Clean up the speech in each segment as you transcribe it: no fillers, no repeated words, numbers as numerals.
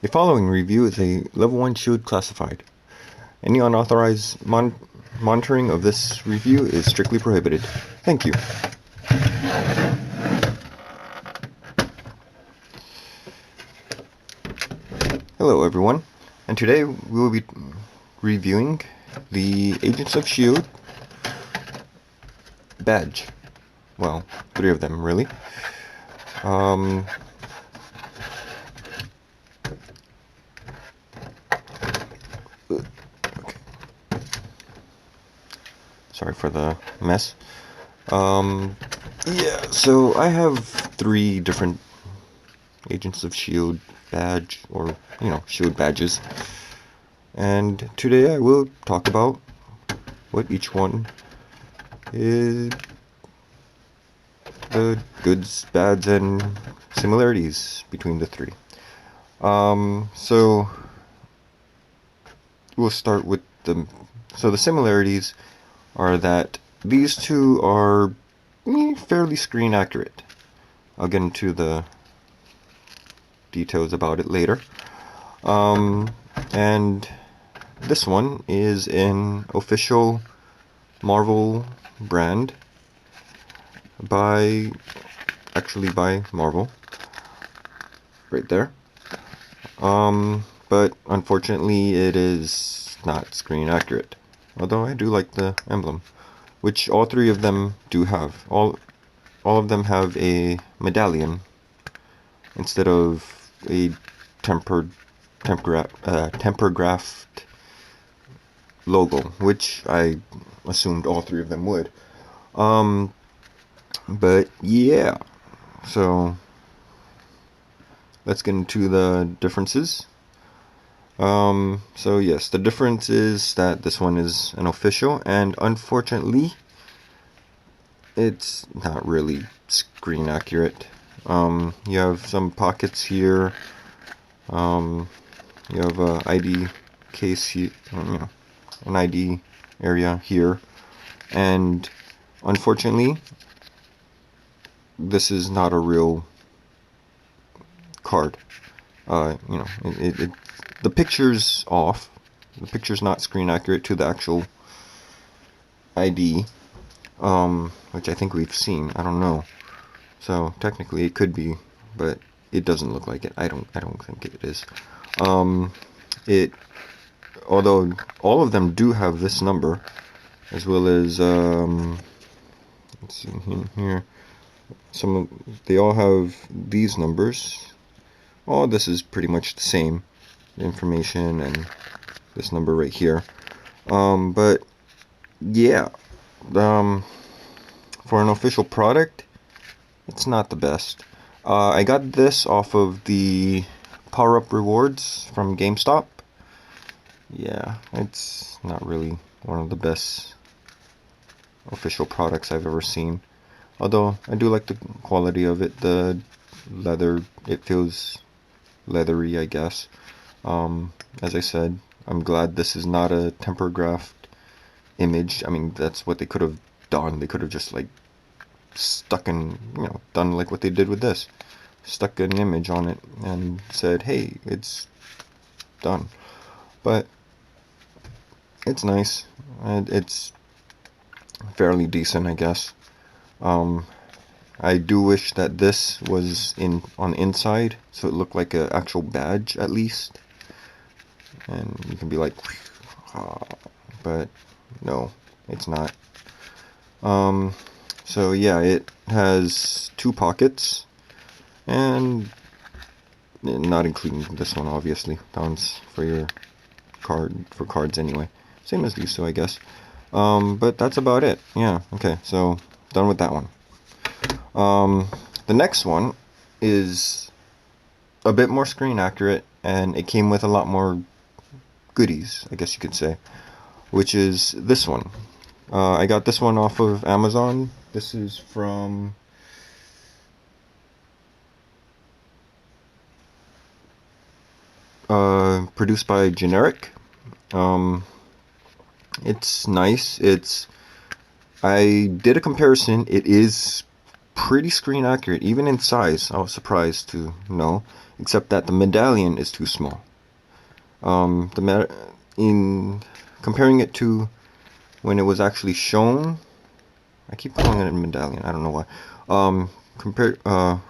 The following review is a Level 1 S.H.I.E.L.D. classified. Any unauthorized monitoring of this review is strictly prohibited. Thank you. Hello everyone, and today we will be reviewing the Agents of S.H.I.E.L.D. badge. Well, 3 of them really. Sorry for the mess. Yeah, so I have 3 different Agents of S.H.I.E.L.D. badge, or, S.H.I.E.L.D. badges. And today I will talk about what each one is, the goods, bads, and similarities between the 3. So we'll start with the similarities are that these 2 are fairly screen accurate. I'll get into the details about it later. And this one is an official Marvel brand by Marvel, right there. But unfortunately it is not screen accurate, although I do like the emblem, which all 3 of them do have. All of them have a medallion instead of a temper-graphed logo, which I assumed all 3 of them would. But yeah, so let's get into the differences. So yes, the difference is that this one is an official, and unfortunately it's not really screen accurate. You have some pockets here. You have a ID case here, an ID area here, and unfortunately this is not a real card. The picture's off. The picture's not screen accurate to the actual ID, which I think we've seen. I don't know. So technically it could be, but it doesn't look like it. I don't think it is. Although all of them do have this number, as well as let's see here. They all have these numbers. All this is pretty much the same information, and this number right here. But yeah, for an official product, it's not the best. I got this off of the power-up rewards from GameStop. Yeah, it's not really one of the best official products I've ever seen. Although I do like the quality of it. The leather, it feels leathery, I guess. As I said, I'm glad this is not a temper-graphed image. I mean, that's what they could have done. They could have just like done like what they did with this. Stuck an image on it and said, hey, it's done. But it's nice. It's fairly decent, I guess. I do wish that this was on the inside, so it looked like an actual badge at least. And you can be like, but no, it's not. So yeah, it has 2 pockets, and not including this one, obviously. That one's for your cards anyway. Same as these 2, I guess. But that's about it. Yeah, okay, so done with that one. The next one is a bit more screen accurate, and it came with a lot more goodies, I guess you could say, which is this one. I got this one off of Amazon. This is from produced by Generic. It's nice. I did a comparison. It is pretty screen accurate, even in size. I was surprised to know, except that the medallion is too small. In comparing it to when it was actually shown, I keep calling it a medallion. I don't know why.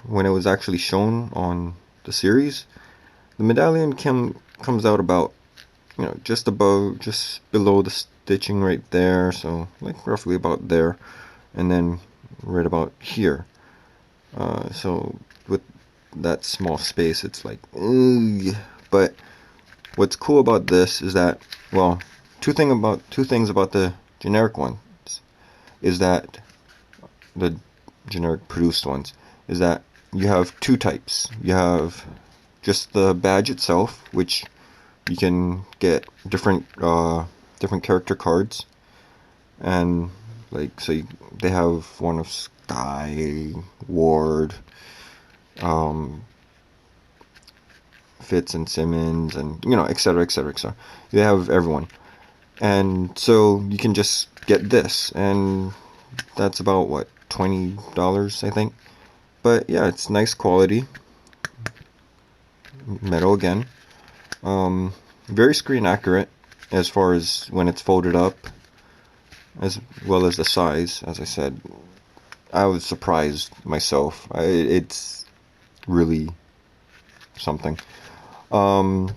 When it was actually shown on the series, the medallion comes out about, just below the stitching right there, so like roughly about there, and then right about here. So with that small space, it's like, ugh. But what's cool about this is that, well, two things about the generic ones is that the generic produced ones is that you have two types. You have just the badge itself, which you can get different character cards, and like they have one of Sky, Ward, Fitz and Simmons, and etc, etc, etc. They have everyone, and so you can just get this, and that's about what, $20, I think. But yeah, it's nice quality metal again. Very screen accurate as far as when it's folded up, as well as the size. As I said, I was surprised myself. It's really something. I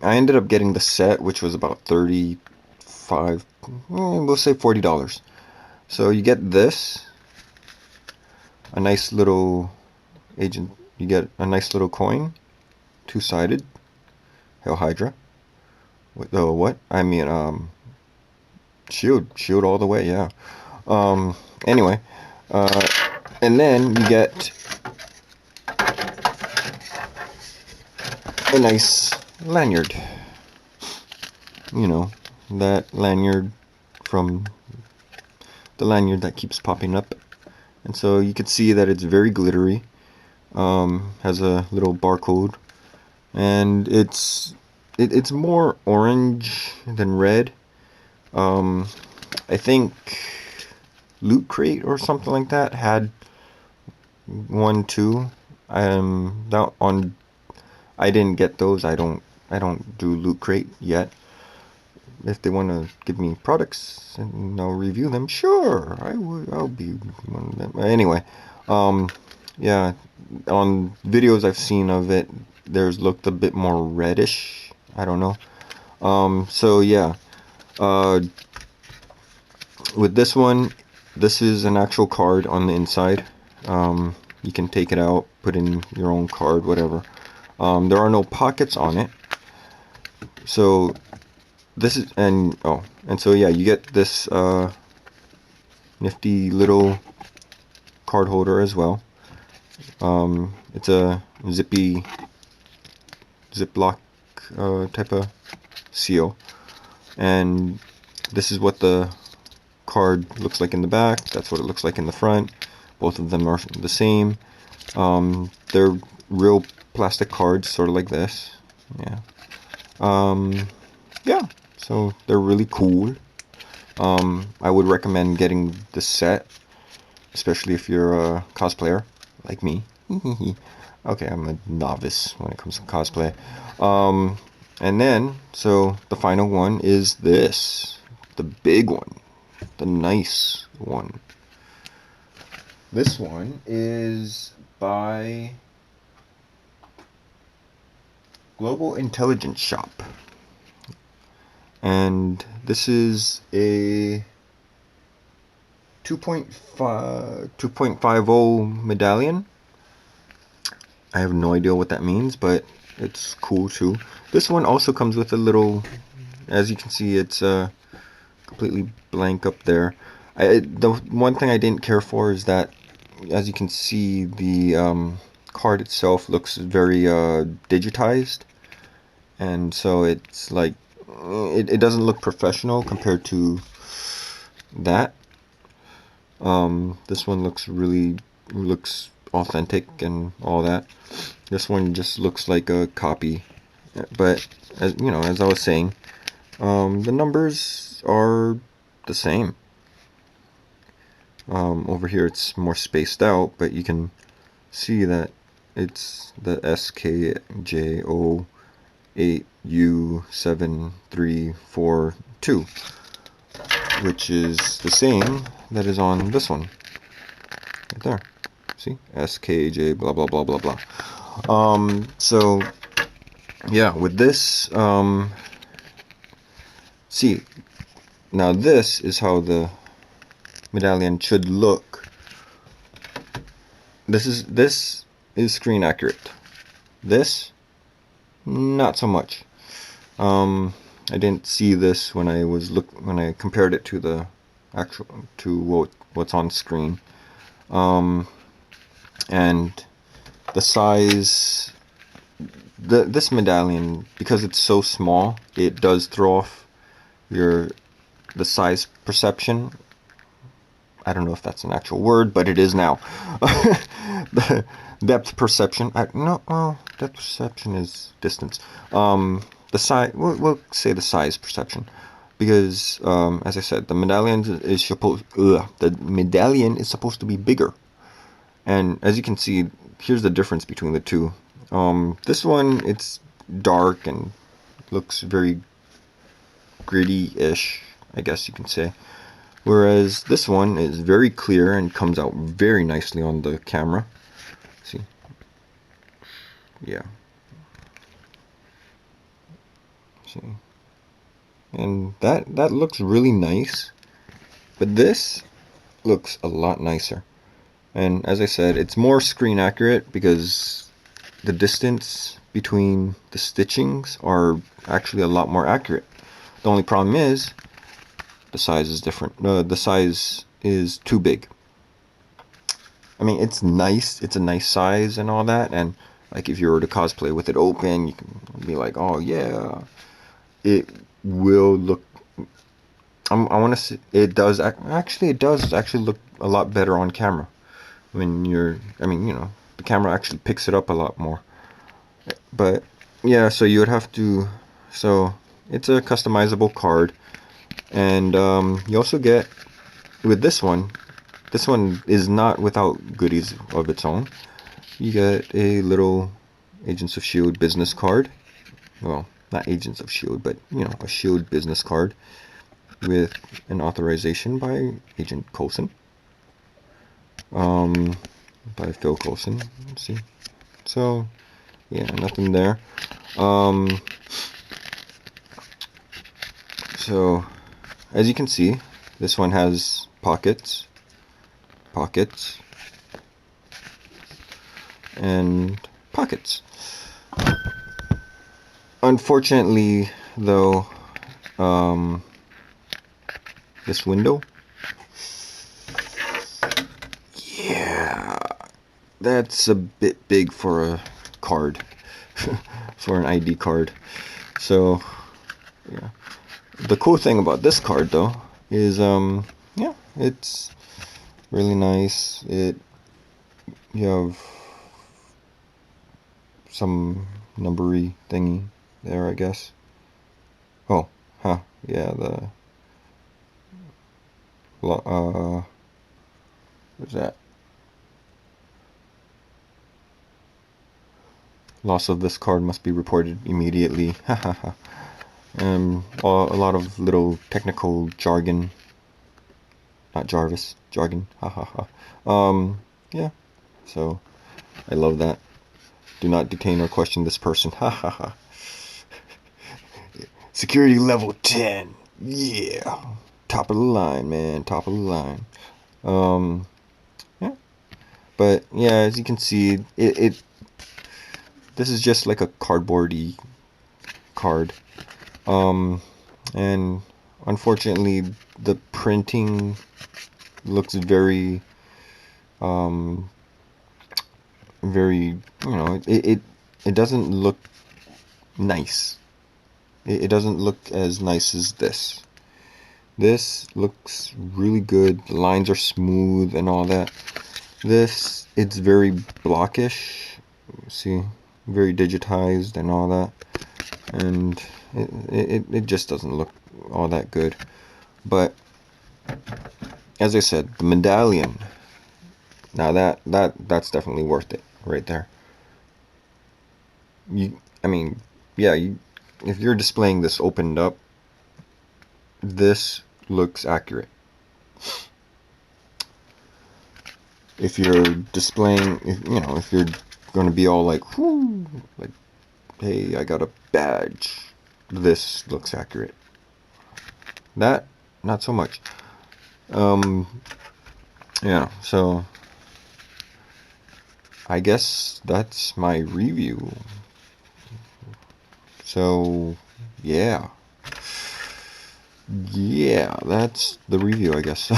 ended up getting the set, which was about 35, we'll say $40. So you get this, a nice little agent. You get a nice little coin, two-sided, Hail Hydra. What? I mean, shield all the way. Yeah. Anyway, and then you get a nice lanyard. That lanyard from the lanyard that keeps popping up, and so you can see that it's very glittery. Has a little barcode, and it's more orange than red. I think Loot Crate or something like that had one too. That on I didn't get those. I don't do Loot Crate yet. If they want to give me products and I'll review them, sure, I'll be one of them. Anyway, yeah, on videos I've seen of it, theirs looked a bit more reddish. I don't know. So yeah, with this one, this is an actual card on the inside. You can take it out, put in your own card, whatever. There are no pockets on it. So this is, and so yeah, you get this nifty little card holder as well. It's a Ziploc type of seal, and this is what the card looks like in the back. That's what it looks like in the front. Both of them are the same. They're real plastic cards, sort of like this. Yeah. Yeah. So they're really cool. I would recommend getting the set, especially if you're a cosplayer like me. Okay, I'm a novice when it comes to cosplay. And then, so the final one is this, the big one, the nice one. This one is by Global Intelligence Shop. And this is a 2.50 medallion. I have no idea what that means, but it's cool too. This one also comes with a little, as you can see, it's completely blank up there. The one thing I didn't care for is that, as you can see, the card itself looks very digitized, and so it's like it doesn't look professional compared to that. This one looks authentic and all that. This one just looks like a copy, but as as I was saying, the numbers are the same. Over here it's more spaced out, but you can see that it's the SKJO8U7342, which is the same that is on this one right there. See, SKJ blah blah blah blah blah. So yeah, with this, see, now this is how the medallion should look. This is screen accurate. This, not so much. I didn't see this when I compared it to the what's on screen. And the size, this medallion, because it's so small, it does throw off the size perception. I don't know if that's an actual word, but it is now. The depth perception. Depth perception is distance. The size. We'll say the size perception, because as I said, the medallion is supposed to be bigger. And as you can see, here's the difference between the two. This one, it's dark and looks very gritty-ish, I guess you can say. Whereas this one is very clear and comes out very nicely on the camera. See? Yeah. See? And that looks really nice. But this looks a lot nicer. And as I said, it's more screen accurate because the distance between the stitchings are actually a lot more accurate. The only problem is the size is different. The size is too big. I mean, it's nice. It's a nice size and all that. And like if you were to cosplay with it open, you can be like, oh yeah, it will look. I want to say it does actually. It does actually look a lot better on camera. When you're, I mean, you know, the camera actually picks it up a lot more. But yeah, so you would have to, so it's a customizable card. And you also get, with this one is not without goodies of its own. You get a little Agents of S.H.I.E.L.D. business card. Well, not Agents of S.H.I.E.L.D., but, you know, a S.H.I.E.L.D. business card with an authorization by Agent Coulson. By Phil Coulson. Let's see. So, yeah, nothing there. So, as you can see, this one has pockets, and pockets. Unfortunately, though, this window, yeah, that's a bit big for a card, for an ID card. So, yeah. The cool thing about this card, though, is yeah, it's really nice. You have some numbery thingy there, I guess. Oh, huh, yeah, what's that? Loss of this card must be reported immediately. Hahaha. A lot of little technical jargon. Not Jarvis, jargon. Hahaha. Yeah. So, I love that. Do not detain or question this person. Hahaha. Security level 10. Yeah. Top of the line, man. Top of the line. Yeah. But yeah, as you can see, this is just like a cardboardy card. And unfortunately, the printing looks very, very, you know, it doesn't look nice. It doesn't look as nice as this. This looks really good. The lines are smooth and all that. This, it's very blockish. See, very digitized and all that. And it just doesn't look all that good. But as I said, the medallion. Now that's definitely worth it right there. I mean, yeah, if you're displaying this opened up, this looks accurate. If you're displaying, if you're going to be all like, whoo, like, hey, I got a badge, this looks accurate. That, not so much. Yeah, so I guess that's my review. So, yeah. Yeah, that's the review, I guess.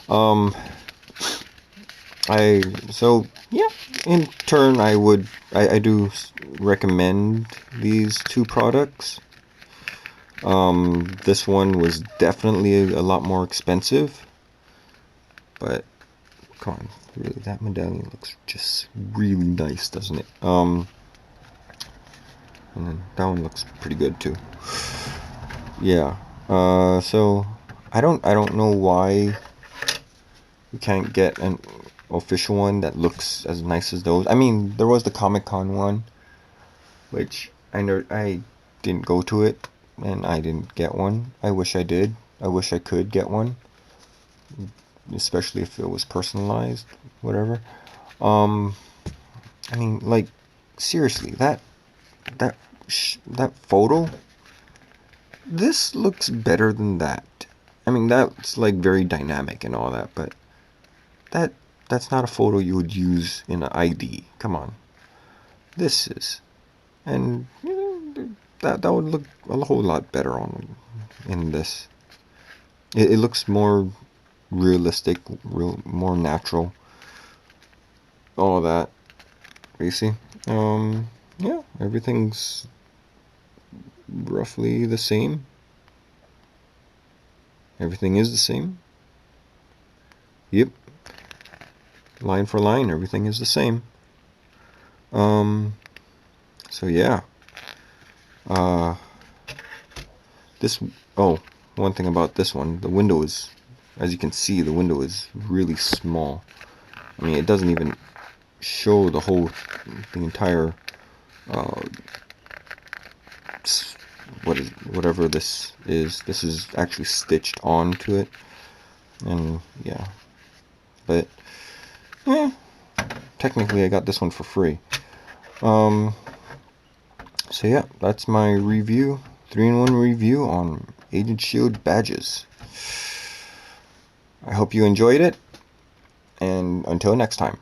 um, yeah, in turn, I do recommend these two products. This one was definitely a lot more expensive, but come on, really, that medallion looks just really nice, doesn't it? And then that one looks pretty good too. Yeah. So I don't know why we can't get an official one that looks as nice as those. I mean, there was the Comic-Con one, which I didn't go to it, and I didn't get one. I wish I did. I wish I could get one, especially if it was personalized, whatever. Um, I mean, like, seriously, that that photo, this looks better than that. I mean, that's like very dynamic and all that, but that that's not a photo you would use in an ID. Come on, this is, and that would look a whole lot better on in this. It looks more realistic, more natural. All of that, you see. Yeah, everything's roughly the same. Everything is the same. Yep, line for line, everything is the same. So yeah. Uh, this, oh, one thing about this one, the window is, as you can see, the window is really small. I mean, it doesn't even show the entire, uh, whatever this is. This is actually stitched onto it, and yeah. But, yeah, technically I got this one for free. So yeah, that's my review, 3-in-1 review on Agent S.H.I.E.L.D. badges. I hope you enjoyed it, and until next time.